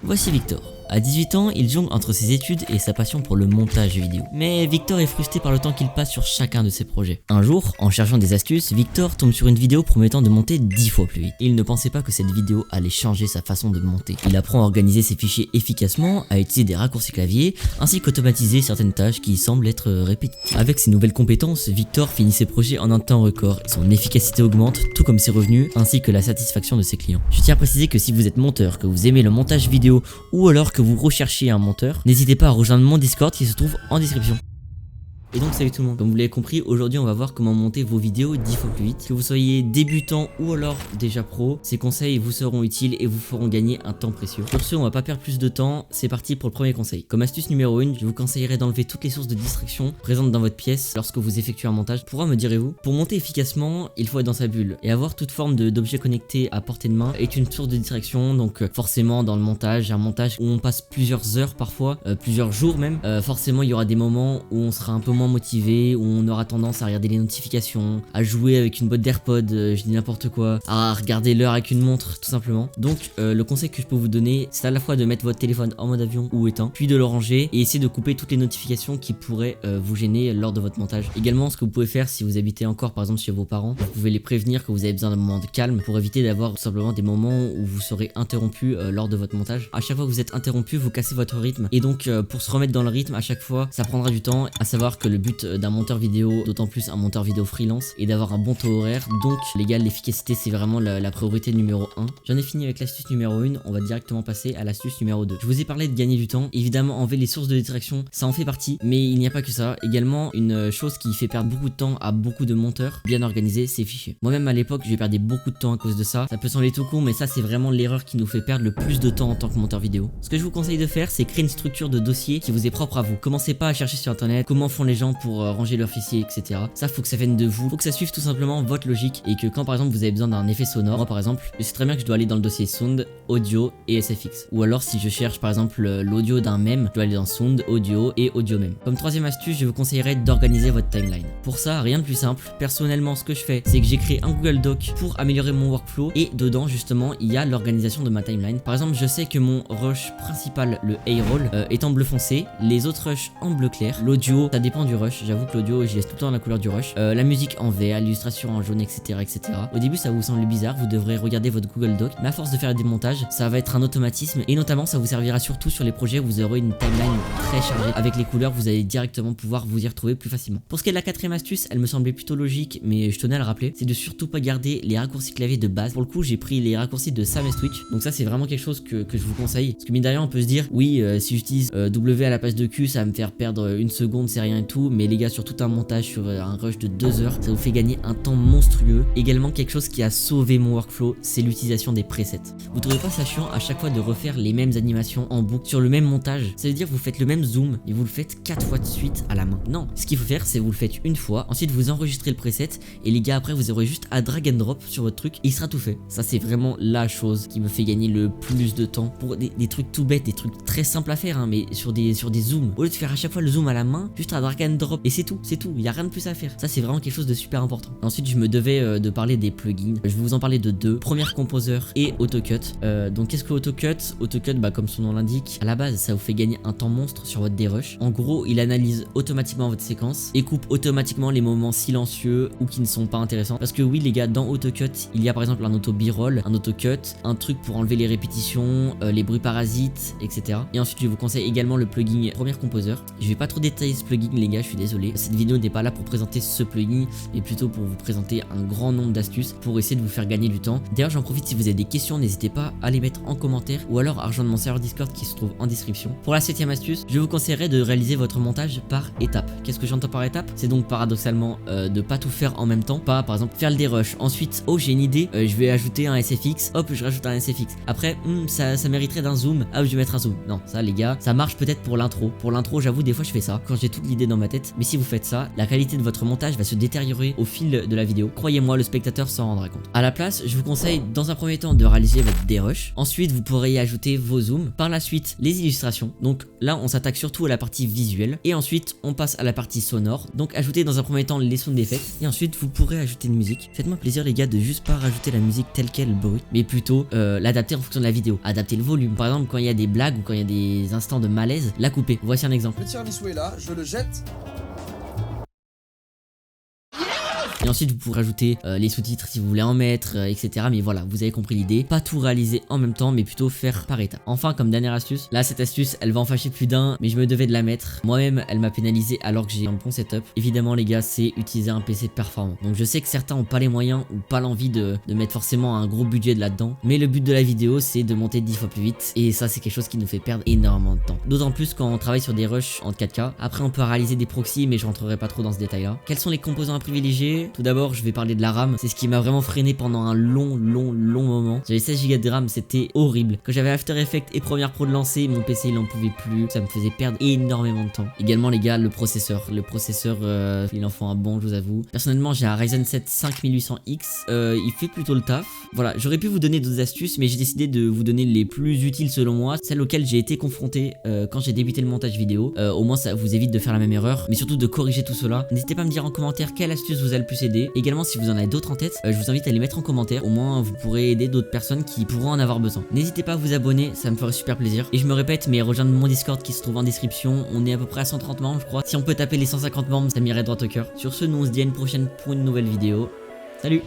Voici Victor. À 18 ans, il jongle entre ses études et sa passion pour le montage vidéo. Mais Victor est frustré par le temps qu'il passe sur chacun de ses projets. Un jour, en cherchant des astuces, Victor tombe sur une vidéo promettant de monter 10 fois plus vite. Il ne pensait pas que cette vidéo allait changer sa façon de monter. Il apprend à organiser ses fichiers efficacement, à utiliser des raccourcis clavier, ainsi qu'automatiser certaines tâches qui semblent être répétitives. Avec ses nouvelles compétences, Victor finit ses projets en un temps record. Son efficacité augmente, tout comme ses revenus, ainsi que la satisfaction de ses clients. Je tiens à préciser que si vous êtes monteur, que vous aimez le montage vidéo, ou alors que vous recherchez un monteur, n'hésitez pas à rejoindre mon Discord qui se trouve en description. Et donc salut tout le monde, comme vous l'avez compris, aujourd'hui on va voir comment monter vos vidéos 10 fois plus vite. Que vous soyez débutant ou alors déjà pro, ces conseils vous seront utiles et vous feront gagner un temps précieux. Pour ce, on va pas perdre plus de temps, c'est parti pour le premier conseil. Comme astuce numéro 1, je vous conseillerais d'enlever toutes les sources de distraction présentes dans votre pièce lorsque vous effectuez un montage. Pourquoi, me direz-vous? Pour monter efficacement, il faut être dans sa bulle. Et avoir toute forme d'objet connecté à portée de main est une source de distraction, donc forcément dans le montage, un montage où on passe plusieurs heures parfois, plusieurs jours même, forcément il y aura des moments où on sera un peu moins motivé, où on aura tendance à regarder les notifications, à jouer avec une boîte d'AirPods, je dis n'importe quoi, à regarder l'heure avec une montre tout simplement. Donc le conseil que je peux vous donner, c'est à la fois de mettre votre téléphone en mode avion ou éteint, puis de le ranger et essayer de couper toutes les notifications qui pourraient vous gêner lors de votre montage. Également, ce que vous pouvez faire si vous habitez encore par exemple chez vos parents, vous pouvez les prévenir que vous avez besoin d'un moment de calme pour éviter d'avoir tout simplement des moments où vous serez interrompu lors de votre montage. À chaque fois que vous êtes interrompu, vous cassez votre rythme et donc pour se remettre dans le rythme à chaque fois, ça prendra du temps. À savoir que le but d'un monteur vidéo, d'autant plus un monteur vidéo freelance, est d'avoir un bon taux horaire. Donc les gars, l'efficacité c'est vraiment la priorité numéro 1. J'en ai fini avec l'astuce numéro 1, on va directement passer à l'astuce numéro 2. Je vous ai parlé de gagner du temps, évidemment enlever les sources de distraction, ça en fait partie, mais il n'y a pas que ça. Également une chose qui fait perdre beaucoup de temps à beaucoup de monteurs, bien organiser ses fichiers. Moi-même à l'époque, j'ai perdu beaucoup de temps à cause de ça. Ça peut sembler tout con, mais ça c'est vraiment l'erreur qui nous fait perdre le plus de temps en tant que monteur vidéo. Ce que je vous conseille de faire, c'est créer une structure de dossier qui vous est propre à vous. Commencez pas à chercher sur internet comment font les gens pour ranger leurs fichiers, etc. Ça, faut que ça vienne de vous, faut que ça suive tout simplement votre logique et que quand par exemple vous avez besoin d'un effet sonore, moi par exemple, je sais très bien que je dois aller dans le dossier sound, audio et SFX. Ou alors si je cherche par exemple l'audio d'un mème, je dois aller dans sound, audio et audio mème. Comme troisième astuce, je vous conseillerais d'organiser votre timeline. Pour ça, rien de plus simple. Personnellement, ce que je fais, c'est que j'ai créé un Google Doc pour améliorer mon workflow et dedans justement, il y a l'organisation de ma timeline. Par exemple, je sais que mon rush principal, le A-roll, est en bleu foncé, les autres rushs en bleu clair. L'audio, ça dépend du rush. J'avoue que l'audio, je laisse tout le temps la couleur du rush. La musique en vert, l'illustration en jaune, etc., etc. Au début, ça vous semble bizarre, vous devrez regarder votre Google Doc, mais à force de faire des montages, ça va être un automatisme et notamment, ça vous servira surtout sur les projets où vous aurez une timeline très chargée. Avec les couleurs, vous allez directement pouvoir vous y retrouver plus facilement. Pour ce qui est de la quatrième astuce, elle me semblait plutôt logique, mais je tenais à le rappeler, c'est de surtout pas garder les raccourcis clavier de base. Pour le coup, j'ai pris les raccourcis de Sam et Twitch, donc ça c'est vraiment quelque chose que je vous conseille. Parce que mine de rien, on peut se dire, oui, si j'utilise W à la place de Q, ça va me faire perdre une seconde, c'est rien et tout, mais les gars, sur tout un montage, sur un rush de 2 heures, ça vous fait gagner un temps monstrueux. Également, quelque chose qui a sauvé mon workflow, c'est l'utilisation des presets. Vous trouvez pas ça chiant à chaque fois de refaire les mêmes animations en boucle sur le même montage? Ça veut dire que vous faites le même zoom et vous le faites 4 fois de suite à la main. Non, ce qu'il faut faire, c'est vous le faites une fois, ensuite vous enregistrez le preset et les gars, après vous aurez juste à drag and drop sur votre truc et il sera tout fait. Ça c'est vraiment la chose qui me fait gagner le plus de temps pour des trucs tout bêtes, des trucs très simples à faire, hein, mais sur des zooms. Au lieu de faire à chaque fois le zoom à la main, juste à drag and drop et c'est tout, il y a rien de plus à faire. Ça c'est vraiment quelque chose de super important. Ensuite, je me devais de parler des plugins. Je vais vous en parler de deux. Premiere Composer et AutoCut. Donc qu'est-ce que AutoCut? AutoCut, bah comme son nom l'indique, à la base ça vous fait gagner un temps monstre sur votre dérush. En gros, il analyse automatiquement votre séquence et coupe automatiquement les moments silencieux ou qui ne sont pas intéressants. Parce que oui les gars, dans AutoCut, il y a par exemple un auto b-roll, un AutoCut, un truc pour enlever les répétitions, les bruits parasites, etc. Et ensuite je vous conseille également le plugin Premiere Composer. Je vais pas trop détailler ce plugin les gars, je suis désolé. Cette vidéo n'est pas là pour présenter ce plugin, mais plutôt pour vous présenter un grand nombre d'astuces pour essayer de vous faire gagner du temps. D'ailleurs, j'en profite, si vous avez des questions, n'hésitez pas à les mettre en commentaire ou alors à rejoindre mon serveur Discord qui se trouve en description. Pour la 7ème astuce, je vous conseillerais de réaliser votre montage par étapes. Qu'est-ce que j'entends par étapes? C'est donc paradoxalement de pas tout faire en même temps. Pas par exemple faire le dérush, ensuite oh j'ai une idée, je vais ajouter un SFX, hop je rajoute un SFX. Après ça mériterait d'un zoom, hop je vais mettre un zoom. Non, ça les gars, ça marche peut-être pour l'intro. Pour l'intro, j'avoue des fois je fais ça. Quand j'ai toute l'idée dans ma ma tête, mais si vous faites ça, la qualité de votre montage va se détériorer au fil de la vidéo. Croyez-moi, le spectateur s'en rendra compte. À la place, je vous conseille dans un premier temps de réaliser votre dérush. Ensuite, vous pourrez y ajouter vos zooms. Par la suite, les illustrations. Donc là, on s'attaque surtout à la partie visuelle. Et ensuite, on passe à la partie sonore. Donc ajoutez dans un premier temps les sound effects. Et ensuite, vous pourrez ajouter une musique. Faites-moi plaisir les gars de juste pas rajouter la musique telle qu'elle brute, mais plutôt l'adapter en fonction de la vidéo. Adapter le volume. Par exemple, quand il y a des blagues ou quand il y a des instants de malaise, la couper. Voici un exemple. Le tiramisu est là, je le jette. Et ensuite vous pourrez rajouter les sous-titres si vous voulez en mettre, etc. Mais voilà, vous avez compris l'idée. Pas tout réaliser en même temps, mais plutôt faire par étapes. Enfin, comme dernière astuce, là cette astuce elle va en fâcher plus d'un, mais je me devais de la mettre. Moi-même elle m'a pénalisé alors que j'ai un bon setup. Évidemment les gars, c'est utiliser un PC performant. Donc je sais que certains ont pas les moyens ou pas l'envie de mettre forcément un gros budget de là-dedans. Mais le but de la vidéo c'est de monter 10 fois plus vite. Et ça c'est quelque chose qui nous fait perdre énormément de temps. D'autant plus quand on travaille sur des rushs en 4K. Après on peut réaliser des proxys, mais je rentrerai pas trop dans ce détail là. Quels sont les composants à privilégier? Tout d'abord je vais parler de la RAM, c'est ce qui m'a vraiment freiné pendant un long moment. J'avais 16 Go de RAM, c'était horrible. Quand j'avais After Effects et Premiere Pro de lancer, mon PC il en pouvait plus, ça me faisait perdre énormément de temps. Également les gars, le processeur il en faut un bon, je vous avoue. Personnellement j'ai un Ryzen 7 5800X, il fait plutôt le taf. Voilà, j'aurais pu vous donner d'autres astuces, mais j'ai décidé de vous donner les plus utiles selon moi, celles auxquelles j'ai été confronté quand j'ai débuté le montage vidéo. Au moins ça vous évite de faire la même erreur, mais surtout de corriger tout cela. N'hésitez pas à me dire en commentaire quelle astuce vous a le plus aidé. Également si vous en avez d'autres en tête, je vous invite à les mettre en commentaire. Au moins vous pourrez aider d'autres personnes qui pourront en avoir besoin. N'hésitez pas à vous abonner, ça me ferait super plaisir. Et je me répète, mais rejoindre mon Discord qui se trouve en description. On est à peu près à 130 membres je crois. Si on peut taper les 150 membres, ça m'irait droit au cœur. Sur ce, nous on se dit à une prochaine pour une nouvelle vidéo. Salut!